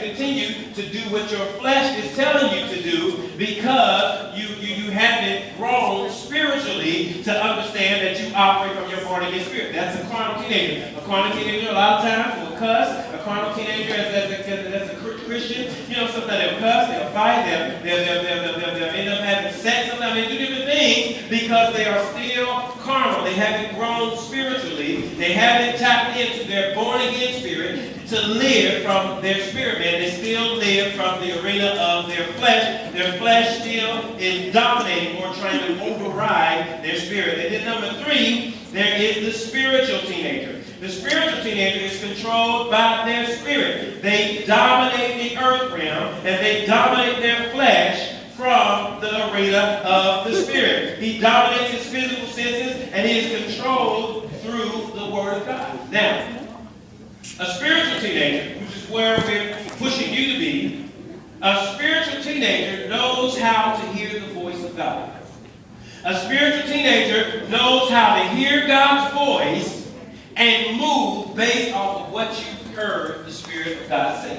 continue to do what your flesh is telling you to do because you haven't grown spiritually to understand that you operate from your born again spirit. That's a carnal teenager. A carnal teenager a lot of times will cuss. A carnal teenager as a Christian, sometimes they'll cuss, they'll fight, they'll end up having sex, sometimes they do different things because they are still carnal. They haven't grown spiritually. They haven't tapped into their born again spirit to live from their spirit, man. They still live from the arena of their flesh. Their flesh still is dominating or trying to override their spirit. And then number 3, there is the spiritual teenager. The spiritual teenager is controlled by their spirit. They dominate the earth realm and they dominate their flesh from the arena of the spirit. He dominates his physical senses and he is controlled through the Word of God. Now, a spiritual teenager, which is where we're pushing you to be, a spiritual teenager knows how to hear the voice of God. A spiritual teenager knows how to hear God's voice and move based off of what you've heard the Spirit of God say.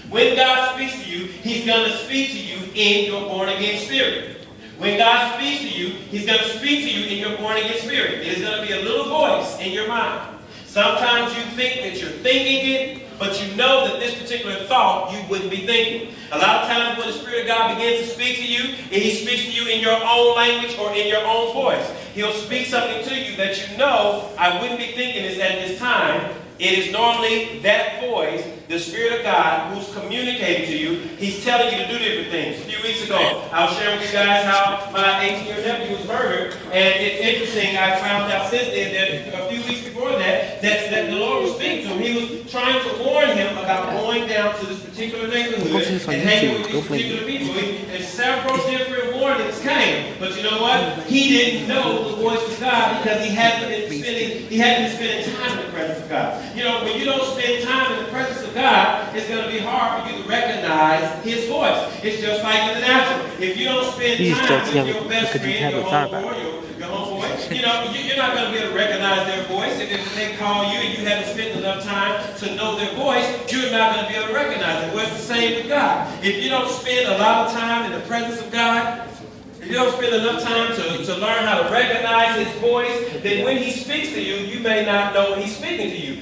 When God speaks to you, He's going to speak to you in your born-again spirit. When God speaks to you, He's going to speak to you in your born-again spirit. There's going to be a little voice in your mind. Sometimes you think that you're thinking it, but you know that this particular thought you wouldn't be thinking. A lot of times when the Spirit of God begins to speak to you, and He speaks to you in your own language or in your own voice. He'll speak something to you that you know, I wouldn't be thinking this at this time. It is normally that voice, the Spirit of God, who's communicating to you. He's telling you to do different things. A few weeks ago, I was sharing with you guys how my 18-year nephew was murdered. And it's interesting, I found out since then that a few weeks before that the Lord was speaking to him. He was trying to warn him about going down to this particular neighborhood and hanging with these particular people. And several different warnings came. But you know what? He didn't know the voice of God because he hadn't been spending time in the presence of God. When you don't spend time in the presence of God, it's going to be hard for you to recognize His voice. It's just like in the natural. If you don't spend time with your best friend, your homeboy, you're not going to be able to recognize their voice. And if they call you and you haven't spent enough time to know their voice, you're not going to be able to recognize it. Well, it's the same with God. If you don't spend a lot of time in the presence of God, if you don't spend enough time to learn how to recognize His voice, then when He speaks to you, you may not know when He's speaking to you.